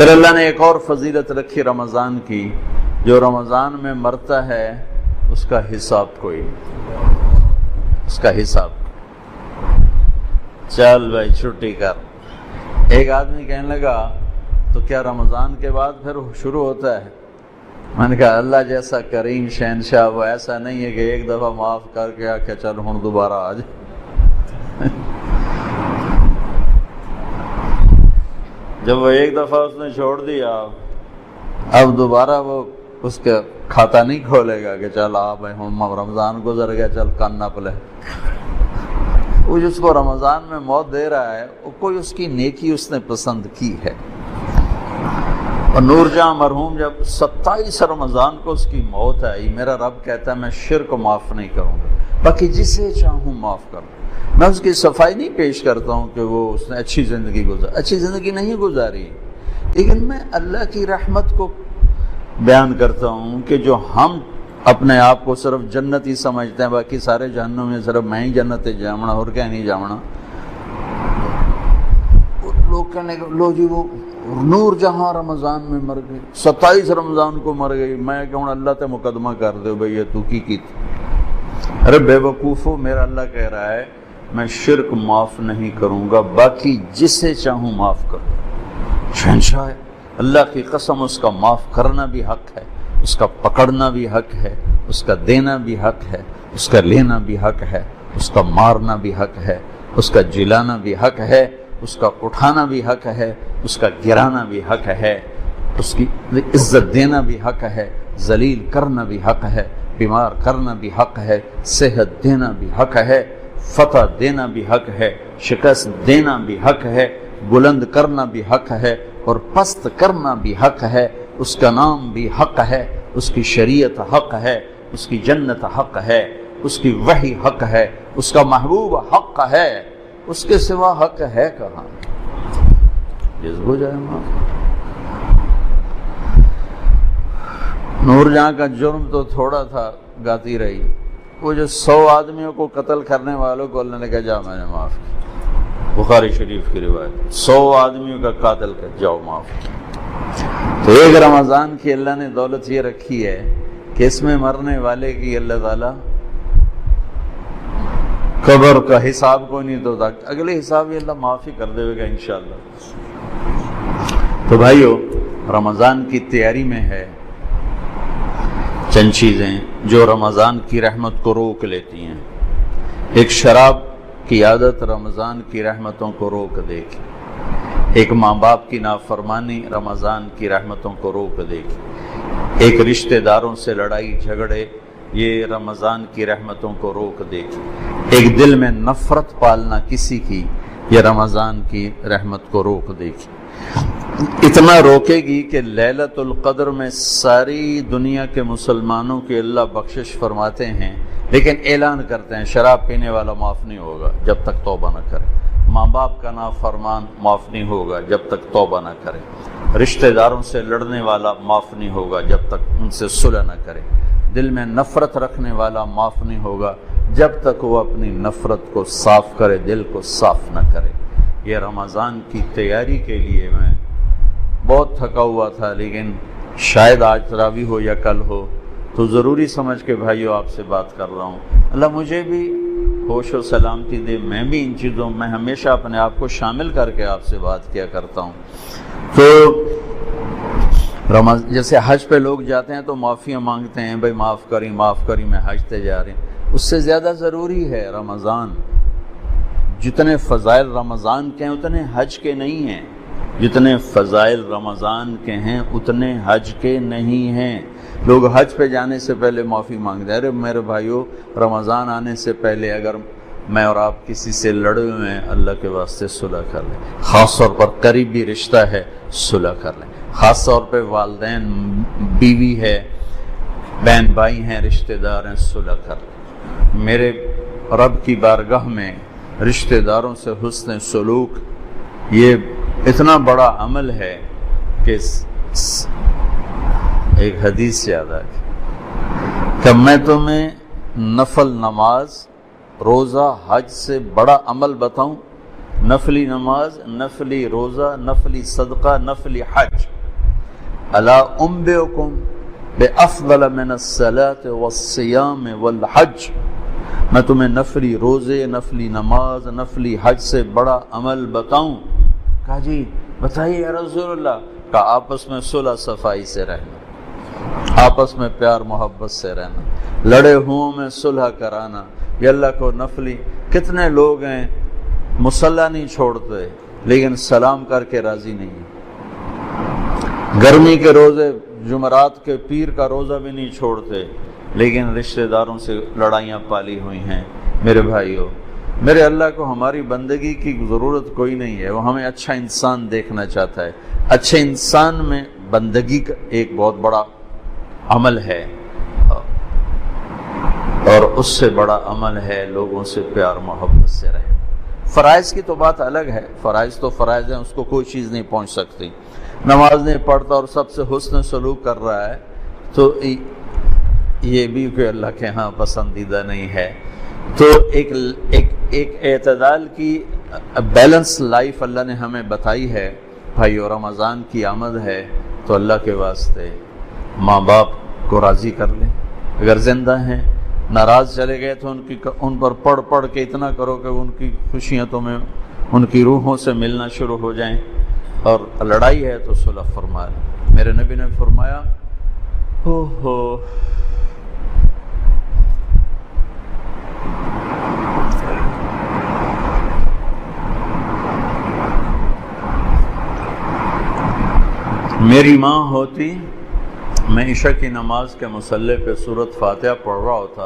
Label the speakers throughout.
Speaker 1: پھر اللہ نے ایک اور فضیلت رکھی رمضان کی، جو رمضان میں مرتا ہے اس کا حساب کوئی نہیں، اس کا حساب چل بھائی چھٹی کر۔ ایک آدمی کہنے لگا تو کیا رمضان کے بعد پھر شروع ہوتا ہے؟ میں نے کہا اللہ جیسا کریم شہنشاہ وہ ایسا نہیں ہے کہ ایک دفعہ معاف کر کے کہ چل ہوں دوبارہ آ جائے۔ جب وہ ایک دفعہ اس نے چھوڑ دیا، اب دوبارہ وہ اس کا کھاتا نہیں کھولے گا کہ چل آ بھائی ہوں رمضان گزر گیا چل کان نہ پلے۔ وہ جس کو رمضان میں موت دے رہا ہے وہ کوئی اس کی نیکی اس نے پسند کی ہے۔ اور نور جہاں مرحوم جب 27 رمضان کو اس کی موت آئی، میرا رب کہتا ہے میں شرک معاف نہیں کروں گا، باقی جسے چاہوں معاف کر دوں۔ میں اس کی صفائی نہیں پیش کرتا ہوں کہ وہ اس نے اچھی زندگی اچھی زندگی نہیں گزاری، لیکن میں اللہ کی رحمت کو بیان کرتا ہوں کہ جو ہم اپنے آپ کو صرف جنتی سمجھتے ہیں، باقی سارے جہنم میں صرف میں ہی جنت جامنا اور کیا نہیں جامنا۔ لوگ کہنے لو جی وہ نور جہاں رمضان میں مر گئی، 27 رمضان کو مر گئی، میں کہوں اللہ تے مقدمہ کر دے بھئی یہ تو کی تھی۔ ارے بے وقوفو، میرا اللہ کہہ رہا ہے میں شرک معاف نہیں کروں گا، باقی جسے چاہوں معاف کروں۔ شہنشاہ ہے اللہ کی قسم، اس کا معاف کرنا بھی حق ہے، اس کا پکڑنا بھی حق ہے، اس کا دینا بھی حق ہے، اس کا لینا بھی حق ہے، اس کا مارنا بھی حق ہے، اس کا جلانا بھی حق ہے، اس کا اٹھانا بھی حق ہے، اس کا گرانا بھی حق ہے، اس کی عزت دینا بھی حق ہے، ذلیل کرنا بھی حق ہے، بیمار کرنا بھی حق ہے، صحت دینا بھی حق ہے، فتح دینا بھی حق ہے، شکست دینا بھی حق ہے، بلند کرنا بھی حق ہے اور پست کرنا بھی حق ہے۔ اس کا نام بھی حق ہے، اس کی شریعت حق ہے، اس کی جنت حق ہے، اس کی وحی حق ہے، اس کا محبوب حق ہے، اس کے سوا حق ہے کہاں؟ جس کو جائے معاف۔ نور جہاں کا جرم تو تھوڑا تھا، گاتی رہی، وہ جو 100 آدمیوں کو قتل کرنے والوں کو اللہ نے کہا جا میں نے معاف کیا، بخاری شریف کی روایت، 100 آدمیوں کا قاتل کر جاؤ معاف کیا۔ تو ایک رمضان کی اللہ نے دولت یہ رکھی ہے کہ اس میں مرنے والے کی اللہ تعالیٰ قبر کا حساب کو نہیں تو اگلے حساب یہ اللہ معافی کر دے گا انشاءاللہ۔ تو بھائیو، رمضان کی تیاری میں ہے چند چیزیں جو رمضان کی رحمت کو روک لیتی ہیں۔ ایک شراب کی عادت رمضان کی رحمتوں کو روک دے گی، ایک ماں باپ کی نافرمانی رمضان کی رحمتوں کو روک دے گی، ایک رشتہ داروں سے لڑائی جھگڑے یہ رمضان کی رحمتوں کو روک دے گی، ایک دل میں نفرت پالنا کسی کی یہ رمضان کی رحمت کو روک دے گی۔ اتنا روکے گی کہ لیلۃ القدر میں ساری دنیا کے مسلمانوں کی اللہ بخشش فرماتے ہیں، لیکن اعلان کرتے ہیں شراب پینے والا معاف نہیں ہوگا جب تک توبہ نہ کرے، ماں باپ کا نافرمان معاف نہیں ہوگا جب تک توبہ نہ کرے، رشتہ داروں سے لڑنے والا معاف نہیں ہوگا جب تک ان سے صلح نہ کرے، دل میں نفرت رکھنے والا معاف نہیں ہوگا جب تک وہ اپنی نفرت کو صاف کرے، دل کو صاف نہ کرے۔ یہ رمضان کی تیاری کے لیے میں بہت تھکا ہوا تھا، لیکن شاید آج تراویح ہو یا کل ہو تو ضروری سمجھ کے بھائیو آپ سے بات کر رہا ہوں۔ اللہ مجھے بھی ہوش و سلامتی دے، میں بھی ان چیزوں میں ہمیشہ اپنے آپ کو شامل کر کے آپ سے بات کیا کرتا ہوں۔ تو جیسے حج پہ لوگ جاتے ہیں تو معافیاں مانگتے ہیں، بھائی معاف کری میں حج تے جا رہے ہیں، اس سے زیادہ ضروری ہے رمضان۔ جتنے فضائل رمضان کے ہیں اتنے حج کے نہیں ہیں، جتنے فضائل رمضان کے ہیں اتنے حج کے نہیں ہیں۔ لوگ حج پہ جانے سے پہلے معافی مانگتے ہیں، ارے میرے بھائیو رمضان آنے سے پہلے اگر میں اور آپ کسی سے لڑے ہوئے ہیں اللہ کے واسطے صلح کر لیں، خاص طور پر قریبی رشتہ ہے صلح کر لیں، خاص طور پہ والدین، بیوی ہے، بہن بھائی ہیں، رشتہ دار ہیں، صلح کر لیں۔ میرے رب کی بارگاہ میں رشتہ داروں سے حسن سلوک یہ اتنا بڑا عمل ہے کہ ایک حدیث یاد آئی کہ میں تمہیں نفل نماز، روزہ، حج سے بڑا عمل بتاؤں؟ نفلی نماز، نفلی روزہ، نفلی صدقہ، نفلی حج۔ الا انبئکم بافضل من الصلاۃ والصیام والحج، میں تمہیں نفلی روزے، نفلی نماز، نفلی حج سے بڑا عمل بتاؤں؟ کہا جی بتائیے یا رسول اللہ۔ کہا آپس میں صلح صفائی سے رہنا، آپس میں پیار محبت سے رہنا، لڑے ہوں میں صلح کرانا۔ یہ اللہ کو نفلی، کتنے لوگ ہیں مصلی نہیں چھوڑتے لیکن سلام کر کے راضی نہیں ہیں، گرمی کے روزے، جمعرات کے پیر کا روزہ بھی نہیں چھوڑتے لیکن رشتہ داروں سے لڑائیاں پالی ہوئی ہیں۔ میرے بھائیوں، میرے اللہ کو ہماری بندگی کی ضرورت کوئی نہیں ہے، وہ ہمیں اچھا انسان دیکھنا چاہتا ہے۔ اچھے انسان میں بندگی کا ایک بہت بڑا عمل ہے، اور اس سے بڑا عمل ہے لوگوں سے پیار محبت سے رہے۔ فرائض کی تو بات الگ ہے، فرائض تو فرائض ہیں، اس کو کوئی چیز نہیں پہنچ سکتی۔ نماز نہیں پڑھتا اور سب سے حسن سلوک کر رہا ہے تو یہ بھی کوئی اللہ کے ہاں پسندیدہ نہیں ہے۔ تو ایک اعتدال کی بیلنس لائف اللہ نے ہمیں بتائی ہے۔ بھائیو، رمضان کی آمد ہے تو اللہ کے واسطے ماں باپ کو راضی کر لیں، اگر زندہ ہیں۔ ناراض چلے گئے تو ان پر پڑھ کے اتنا کرو کہ ان کی خوشیاں تمہیں ان کی روحوں سے ملنا شروع ہو جائیں، اور لڑائی ہے تو صلح فرما لیں۔ میرے نبی نے فرمایا میری ماں ہوتی، میں عشاء کی نماز کے مصلی پہ سورۃ فاتحہ پڑھ رہا ہوتا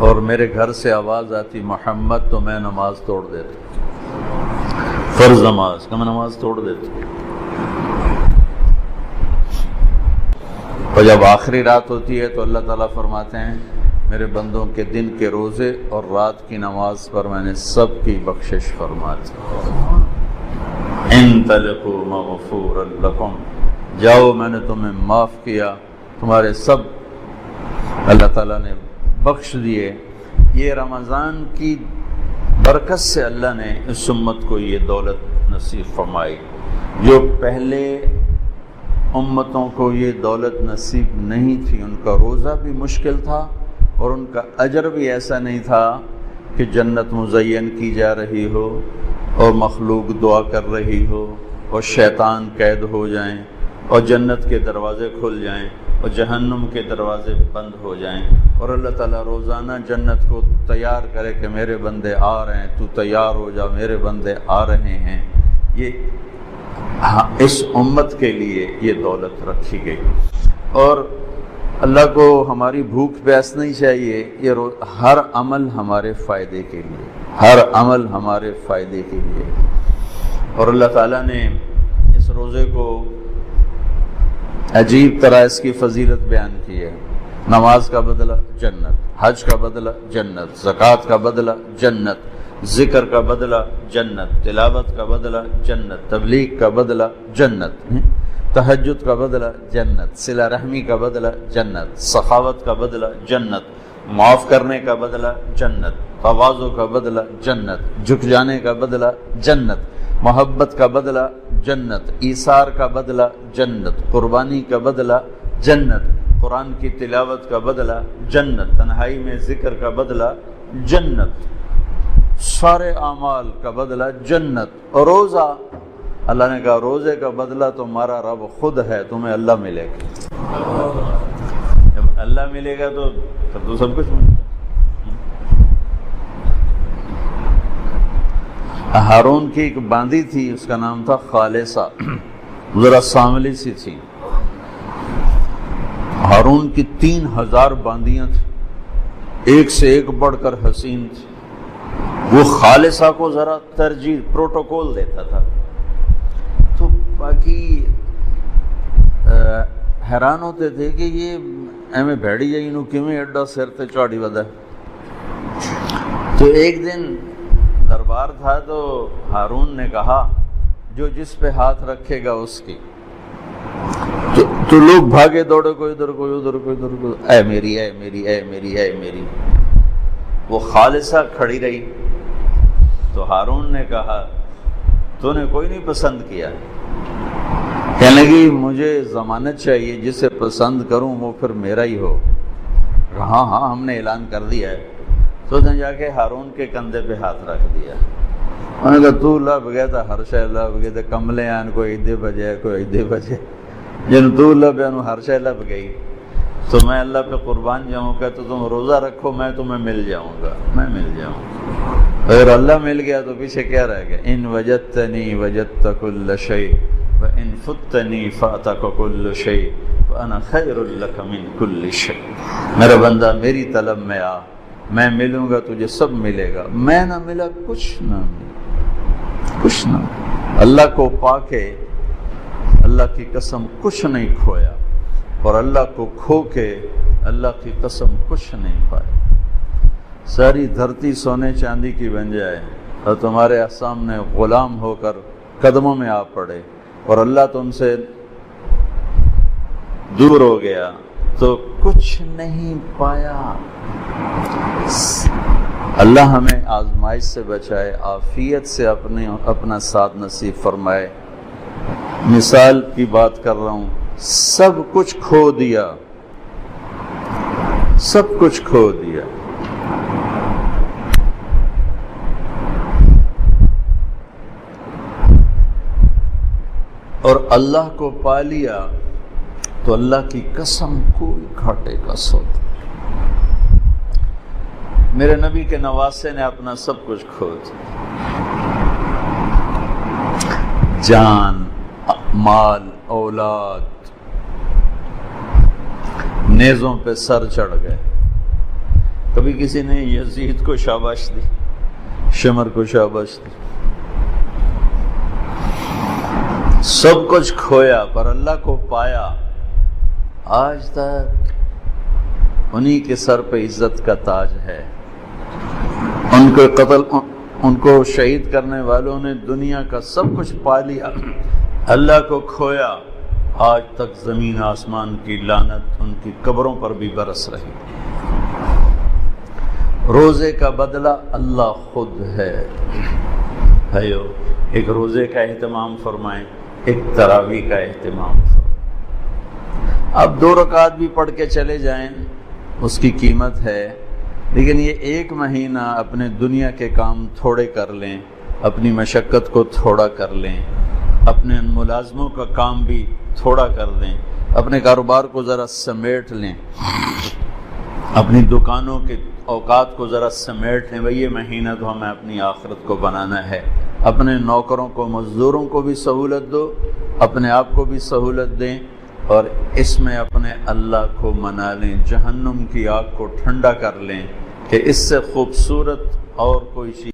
Speaker 1: اور میرے گھر سے آواز آتی محمد، تو میں نماز توڑ دیتا، فرض نماز کا میں نماز توڑ دیتا۔ اور جب آخری رات ہوتی ہے تو اللہ تعالیٰ فرماتے ہیں میرے بندوں کے دن کے روزے اور رات کی نماز پر میں نے سب کی بخشش فرما دی۔ انطلقوا مغفورا لکم، جاؤ میں نے تمہیں معاف کیا، تمہارے سب اللہ تعالیٰ نے بخش دیے۔ یہ رمضان کی برکت سے اللہ نے اس امت کو یہ دولت نصیب فرمائی، جو پہلے امتوں کو یہ دولت نصیب نہیں تھی۔ ان کا روزہ بھی مشکل تھا اور ان کا اجر بھی ایسا نہیں تھا کہ جنت مزین کی جا رہی ہو اور مخلوق دعا کر رہی ہو اور شیطان قید ہو جائیں اور جنت کے دروازے کھل جائیں اور جہنم کے دروازے بند ہو جائیں، اور اللہ تعالیٰ روزانہ جنت کو تیار کرے کہ میرے بندے آ رہے ہیں، تو تیار ہو جا، میرے بندے آ رہے ہیں۔ یہ اس امت کے لیے یہ دولت رکھی گئی، اور اللہ کو ہماری بھوک پیاس نہیں چاہیے، یہ ہر عمل ہمارے فائدے کے لیے، ہر عمل ہمارے فائدے کے لیے۔ اور اللہ تعالیٰ نے اس روزے کو عجیب طرح اس کی فضیلت بیان کی ہے۔ نماز کا بدلہ جنت، حج کا بدلہ جنت، زکوٰۃ کا بدلہ جنت، ذکر کا بدلہ جنت، تلاوت کا بدلہ جنت، تبلیغ کا بدلہ جنت، تہجد کا بدلہ جنت، صلہ رحمی کا بدلہ جنت، سخاوت کا بدلہ جنت، معاف کرنے کا بدلہ جنت، تواضع کا بدلہ جنت، جھک جانے کا بدلہ جنت، محبت کا بدلہ جنت، ایثار کا بدلہ جنت، قربانی کا بدلہ جنت، قرآن کی تلاوت کا بدلہ جنت، تنہائی میں ذکر کا بدلہ جنت، سارے اعمال کا بدلہ جنت۔ اور روزہ، اللہ نے کہا روزے کا بدلہ تمہارا رب خود ہے، تمہیں اللہ ملے گا۔ جب اللہ ملے گا تو سب کچھ ملے گا۔ ہارون کی ایک باندی تھی، اس کا نام تھا خالصہ، ذرا سانولی سی تھی۔ ہارون کی 3000 باندیاں تھیں، ایک سے ایک بڑھ کر حسین تھی۔ وہ خالصہ کو ذرا ترجیح، پروٹوکول دیتا تھا، تو باقی حیران ہوتے تھے کہ یہ ایویں بھیڑی جائی نو کیویں ایڈا سر تے چاڑی ودا۔ تو ایک دن دربار تھا تو ہارون نے کہا جو جس پہ ہاتھ رکھے گا اس کی، تو لوگ بھاگے دوڑے، کوئی ادھر کوئی ادھر کوئی ادھر، کوئی اے میری اے میری اے میری اے میری۔ وہ خالصہ کھڑی رہی تو ہارون نے کہا تو نے کوئی نہیں پسند کیا. کہنے لگی مجھے ضمانت چاہیے، جسے پسند کروں وہ پھر میرا ہی ہو. ہاں ہاں ہم نے اعلان کر دیا ہے. تو اس نے جا کے ہارون کے کندھے پہ ہاتھ رکھ دیا. انہوں نے کہا تو لب گیا تھا ہر شے لب گئے تھے، کملے آن کوئی ایدے بجے کوئی ایدے بجے، جن تو لب ہے ہر شے لب گئی. تو میں اللہ پہ قربان جاؤں گا تو تم روزہ رکھو، میں تمہیں مل جاؤں گا، میں مل جاؤں گا. اگر اللہ مل گیا تو پیچھے کیا رہ گیا؟ ان وجدتنی وجدت کل شیء وان فتنی فاتک کل شیء وانا خیر لک من کل شیء. میرا بندہ میری طلب میں آ، میں ملوں گا تجھے سب ملے گا، میں نہ ملا کچھ نہ ملا، کچھ نہ. اللہ کو پا کے اللہ کی قسم کچھ نہیں کھویا، اور اللہ کو کھو کے اللہ کی قسم کچھ نہیں پایا. ساری دھرتی سونے چاندی کی بن جائے اور تمہارے سامنے غلام ہو کر قدموں میں آ پڑے اور اللہ تم سے دور ہو گیا تو کچھ نہیں پایا. اللہ ہمیں آزمائش سے بچائے، عافیت سے اپنا ساتھ نصیب فرمائے. مثال کی بات کر رہا ہوں، سب کچھ کھو دیا، سب کچھ کھو دیا. اور اللہ کو پا لیا تو اللہ کی قسم کوئی گھاٹے کا سودا. میرے نبی کے نواسے نے اپنا سب کچھ کھو دیا، جان، مال، اولاد، نیزوں پہ سر چڑھ گئے. کبھی کسی نے یزید کو شاباش دی، شمر کو شاباش دی. سب کچھ کھویا پر اللہ کو پایا. آج تک انہی کے سر پہ عزت کا تاج ہے. ان کو شہید کرنے والوں نے دنیا کا سب کچھ پا لیا، اللہ کو کھویا. آج تک زمین آسمان کی لعنت ان کی قبروں پر بھی برس رہی. روزے کا بدلہ اللہ خود ہے. بھائیو، ایک روزے کا اہتمام فرمائیں، ایک تراویح کا اہتمام فرمائیں. آپ 2 رکعت بھی پڑھ کے چلے جائیں، اس کی قیمت ہے. لیکن یہ 1 مہینہ اپنے دنیا کے کام تھوڑے کر لیں، اپنی مشقت کو تھوڑا کر لیں، اپنے ملازموں کا کام بھی تھوڑا کر لیں، اپنے کاروبار کو ذرا سمیٹ لیں، اپنی دکانوں کے اوقات کو ذرا سمیٹ لیں. بھئی یہ مہینہ تو ہمیں اپنی آخرت کو بنانا ہے. اپنے نوکروں کو، مزدوروں کو بھی سہولت دو، اپنے آپ کو بھی سہولت دیں، اور اس میں اپنے اللہ کو منا لیں. جہنم کی آگ کو ٹھنڈا کر لیں کہ اس سے خوبصورت اور کوئی چیز